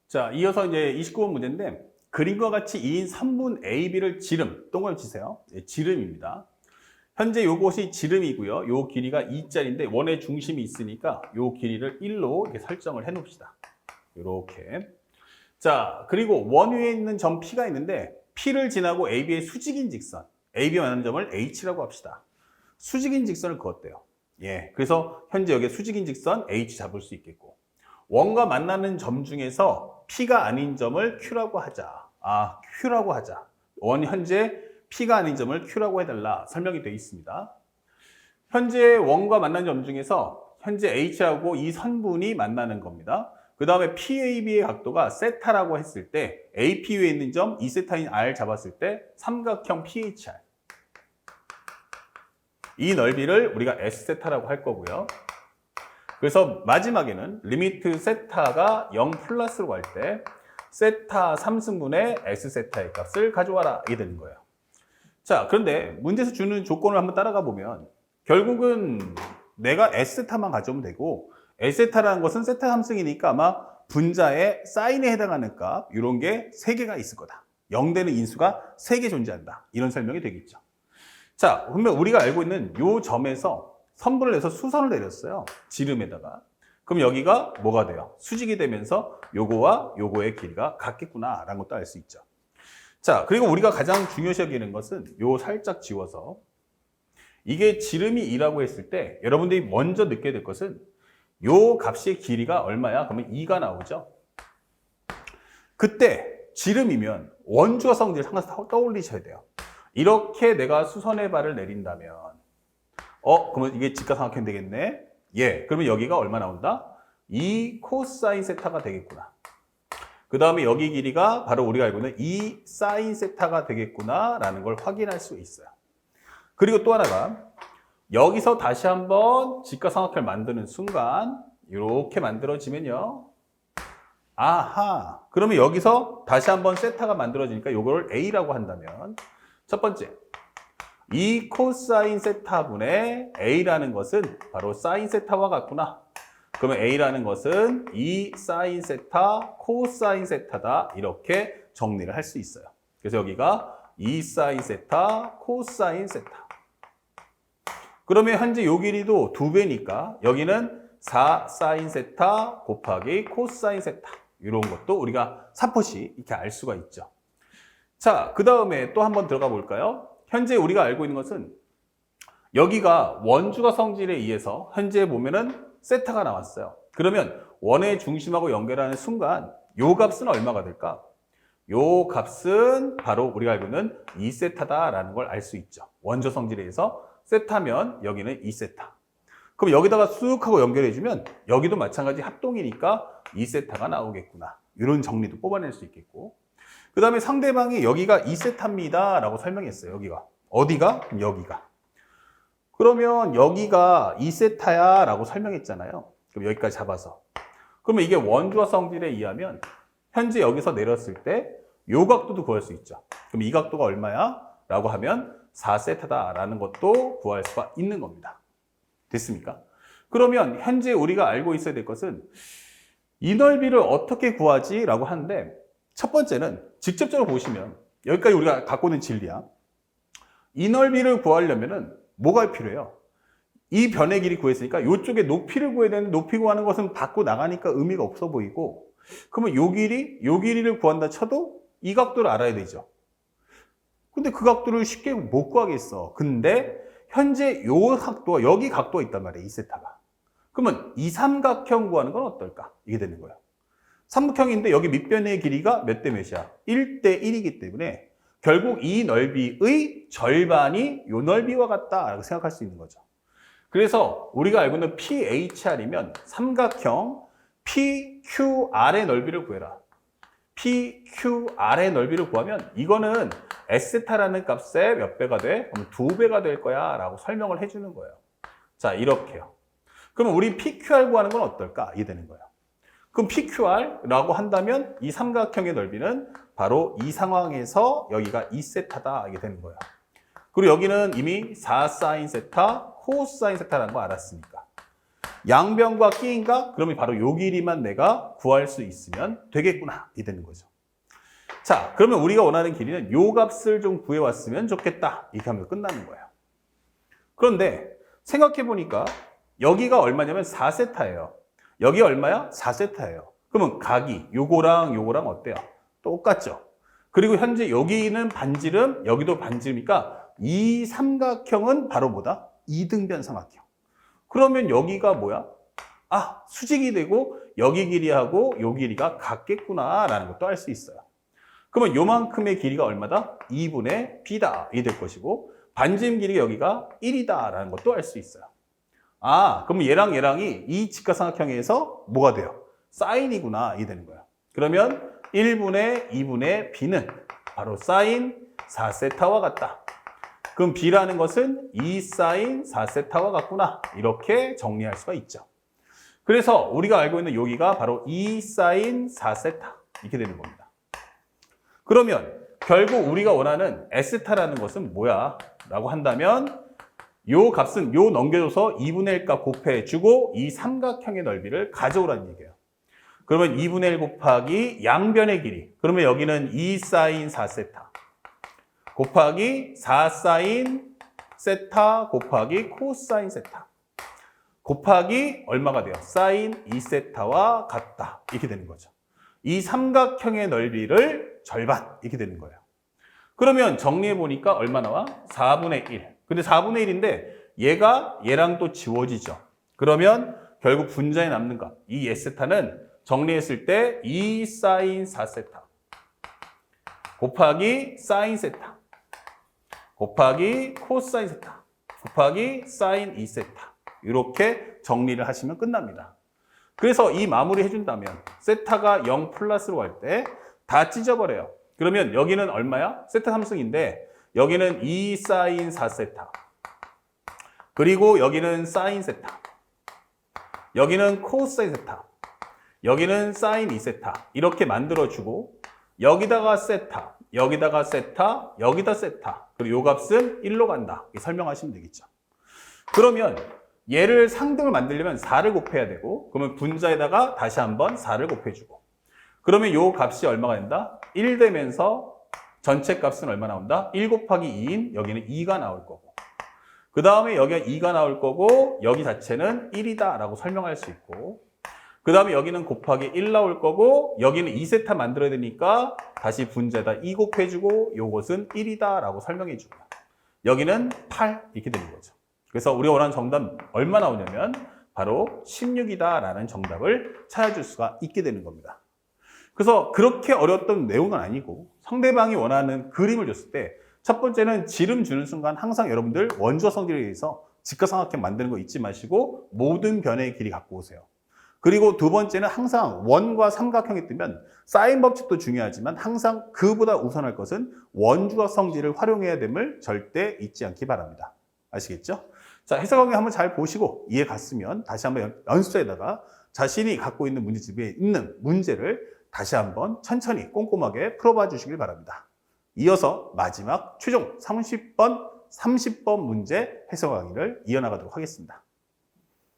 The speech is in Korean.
자, 이어서 이제 29번 문제인데 그림과 같이 2인 3분 AB를 지름, 동그라미 치세요. 예, 지름입니다. 현재 요것이 지름이고요. 요 길이가 2짜리인데 원의 중심이 있으니까 요 길이를 1로 이렇게 설정을 해 놓읍시다. 이렇게. 자, 그리고 원 위에 있는 점 P가 있는데 P를 지나고 AB의 수직인 직선, AB 만나는 점을 H라고 합시다. 수직인 직선을 그었대요. 예, 그래서 현재 여기에 수직인 직선 H 잡을 수 있겠고 원과 만나는 점 중에서 P가 아닌 점을 Q라고 하자. Q라고 하자. 원 현재 P가 아닌 점을 Q라고 해달라. 설명이 되어 있습니다. 현재 원과 만나는 점 중에서 현재 H하고 이 선분이 만나는 겁니다. 그 다음에 PAB의 각도가 세타라고 했을 때 AP 위에 있는 점, 이 세타인 R 잡았을 때 삼각형 PHR. 이 넓이를 우리가 S세타라고 할 거고요. 그래서 마지막에는 리미트 세타가 0 플러스로 갈 때 세타 3승분의 S세타의 값을 가져와라. 이게 되는 거예요. 자, 그런데 문제에서 주는 조건을 한번 따라가 보면 결국은 내가 S세타만 가져오면 되고 S세타라는 것은 세타 3승이니까 아마 분자의 사인에 해당하는 값 이런 게 3개가 있을 거다. 0되는 인수가 3개 존재한다. 이런 설명이 되겠죠. 자, 그러면 우리가 알고 있는 이 점에서 선분을 내서 수선을 내렸어요. 지름에다가. 그럼 여기가 뭐가 돼요? 수직이 되면서 요거와 요거의 길이가 같겠구나라는 것도 알 수 있죠. 자, 그리고 우리가 가장 중요시 여기는 것은 요 살짝 지워서 이게 지름이 2라고 했을 때 여러분들이 먼저 느껴야 될 것은 요 값의 길이가 얼마야? 그러면 2가 나오죠. 그때 지름이면 원주와 성질을 항상 떠올리셔야 돼요. 이렇게 내가 수선의 발을 내린다면 그러면 이게 직각삼각형이 되겠네. 예, 그러면 여기가 얼마 나온다? 2 코사인 세타가 되겠구나. 그 다음에 여기 길이가 바로 우리가 알고 있는 2 사인 세타가 되겠구나 라는 걸 확인할 수 있어요. 그리고 또 하나가 여기서 다시 한번 직각삼각형을 만드는 순간 이렇게 만들어지면요. 아하, 그러면 여기서 다시 한번 세타가 만들어지니까 이걸 A라고 한다면 첫 번째, 2 코사인 세타분의 A라는 것은 바로 사인 세타와 같구나. 그러면 A라는 것은 2 사인 세타 코사인 세타다. 이렇게 정리를 할 수 있어요. 그래서 여기가 2 사인 세타 코사인 세타. 그러면 현재 요 길이도 2배니까 여기는 4 사인 세타 곱하기 코사인 세타. 이런 것도 우리가 사포시 이렇게 알 수가 있죠. 자, 그 다음에 또 한번 들어가 볼까요? 현재 우리가 알고 있는 것은 여기가 원주가 성질에 의해서 현재 보면은 세타가 나왔어요. 그러면 원의 중심하고 연결하는 순간 요 값은 얼마가 될까? 요 값은 바로 우리가 알고 있는 2세타다라는 걸 알 수 있죠. 원주 성질에 의해서 세타면 여기는 2세타. 그럼 여기다가 쑥 하고 연결해주면 여기도 마찬가지 합동이니까 2세타가 나오겠구나. 이런 정리도 뽑아낼 수 있겠고. 그 다음에 상대방이 여기가 2세타입니다 라고 설명했어요. 여기가. 어디가? 여기가. 그러면 여기가 2세타야 라고 설명했잖아요. 그럼 여기까지 잡아서. 그러면 이게 원주와 성질에 의하면 현재 여기서 내렸을 때 요 각도도 구할 수 있죠. 그럼 이 각도가 얼마야? 라고 하면 4세타다 라는 것도 구할 수가 있는 겁니다. 됐습니까? 그러면 현재 우리가 알고 있어야 될 것은 이 넓이를 어떻게 구하지? 라고 하는데 첫 번째는 직접적으로 보시면 여기까지 우리가 갖고 있는 진리야. 이 넓이를 구하려면은 뭐가 필요해요? 이 변의 길이 구했으니까 이쪽에 높이를 구해야 되는데 높이 구하는 것은 밖으로 나가니까 의미가 없어 보이고 그러면 요 길이를 구한다 쳐도 이 각도를 알아야 되죠. 근데 그 각도를 쉽게 못 구하겠어. 근데 현재 요 각도가 여기 각도가 있단 말이에요. 2세타가. 그러면 이 삼각형 구하는 건 어떨까? 이게 되는 거예요. 삼각형인데 여기 밑변의 길이가 몇 대 몇이야? 1대 1이기 때문에 결국 이 넓이의 절반이 이 넓이와 같다라고 생각할 수 있는 거죠. 그래서 우리가 알고 있는 PHR이면 삼각형 PQR의 넓이를 구해라. PQR의 넓이를 구하면 이거는 S세타라는 값의 몇 배가 돼? 그럼 2배가 될 거야 라고 설명을 해주는 거예요. 자, 이렇게요. 그러면 우리 PQR 구하는 건 어떨까? 이게 되는 거예요. 그럼 PQR라고 한다면 이 삼각형의 넓이는 바로 이 상황에서 여기가 2세타다 이게 되는 거예요. 그리고 여기는 이미 4 사인 세타, 코사인 세타라는 거 알았으니까. 양변과 끼인가? 그러면 바로 요 길이만 내가 구할 수 있으면 되겠구나. 이 되는 거죠. 자, 그러면 우리가 원하는 길이는 요 값을 좀 구해왔으면 좋겠다. 이렇게 하면 끝나는 거예요. 그런데 생각해보니까 여기가 얼마냐면 4세타예요. 여기 얼마야? 4세타예요. 그러면 각이 요거랑 요거랑 어때요? 똑같죠? 그리고 현재 여기는 반지름, 여기도 반지름이니까 이 삼각형은 바로 뭐다? 이등변 삼각형. 그러면 여기가 뭐야? 아, 수직이 되고 여기 길이하고 요 길이가 같겠구나라는 것도 알 수 있어요. 그러면 요만큼의 길이가 얼마다? 2분의 b다. 이 될 것이고 반지름 길이가 여기가 1이다라는 것도 알 수 있어요. 아, 그럼 얘랑 얘랑이 이 직각삼각형에서 뭐가 돼요? 사인이구나. 이 되는 거예요. 그러면 1분의 2분의 b는 바로 사인 4세타와 같다. 그럼 b라는 것은 2 사인 4세타와 같구나. 이렇게 정리할 수가 있죠. 그래서 우리가 알고 있는 여기가 바로 2 사인 4세타. 이렇게 되는 겁니다. 그러면 결국 우리가 원하는 S타라는 것은 뭐야? 라고 한다면 요 값은 요 넘겨줘서 2분의 1 값 곱해주고 이 삼각형의 넓이를 가져오라는 얘기예요. 그러면 2분의 1 곱하기 양변의 길이. 그러면 여기는 2 사인 4세타 곱하기 4 사인 세타 곱하기 코사인 세타 곱하기 얼마가 돼요? 사인 2세타와 같다. 이렇게 되는 거죠. 이 삼각형의 넓이를 절반 이렇게 되는 거예요. 그러면 정리해 보니까 얼마 나와? 4분의 1. 근데 4분의 1인데 얘가 얘랑 또 지워지죠. 그러면 결국 분자에 남는 값, 이 S타는 정리했을 때 2 사인 4세타 곱하기 사인 세타 곱하기 코사인 세타 곱하기 사인 2세타 이렇게 정리를 하시면 끝납니다. 그래서 이 마무리 해준다면 세타가 0 플러스로 갈 때 다 찢어버려요. 그러면 여기는 얼마야? 세타 3승인데 여기는 2 사인 4세타 그리고 여기는 사인 세타 여기는 코사인 세타 여기는 사인 2세타 이렇게 만들어주고 여기다가 세타 여기다가 세타 여기다 세타 그리고 요 값은 1로 간다 이렇게 설명하시면 되겠죠. 그러면 얘를 상등을 만들려면 4를 곱해야 되고 그러면 분자에다가 다시 한번 4를 곱해주고 그러면 요 값이 얼마가 된다? 1 되면서 전체 값은 얼마 나온다? 1 곱하기 2인 여기는 2가 나올 거고 그 다음에 여기가 2가 나올 거고 여기 자체는 1이다 라고 설명할 수 있고 그 다음에 여기는 곱하기 1 나올 거고 여기는 2세타 만들어야 되니까 다시 분자에다 2 곱해주고 요것은 1이다 라고 설명해 주고 여기는 8 이렇게 되는 거죠. 그래서 우리가 원하는 정답 얼마 나오냐면 바로 16이다 라는 정답을 찾아줄 수가 있게 되는 겁니다. 그래서 그렇게 어려웠던 내용은 아니고 상대방이 원하는 그림을 줬을 때 첫 번째는 지름 주는 순간 항상 여러분들 원주어 성질에 의해서 직각삼각형 만드는 거 잊지 마시고 모든 변의 길이 갖고 오세요. 그리고 두 번째는 항상 원과 삼각형이 뜨면 사인 법칙도 중요하지만 항상 그보다 우선할 것은 원주어 성질을 활용해야 됨을 절대 잊지 않기 바랍니다. 아시겠죠? 자, 해석 강의 한번 잘 보시고 이해 갔으면 다시 한번 연습서에다가 자신이 갖고 있는 문제집에 있는 문제를 다시 한번 천천히 꼼꼼하게 풀어봐 주시길 바랍니다. 이어서 마지막 최종 30번 문제 해석 강의를 이어나가도록 하겠습니다.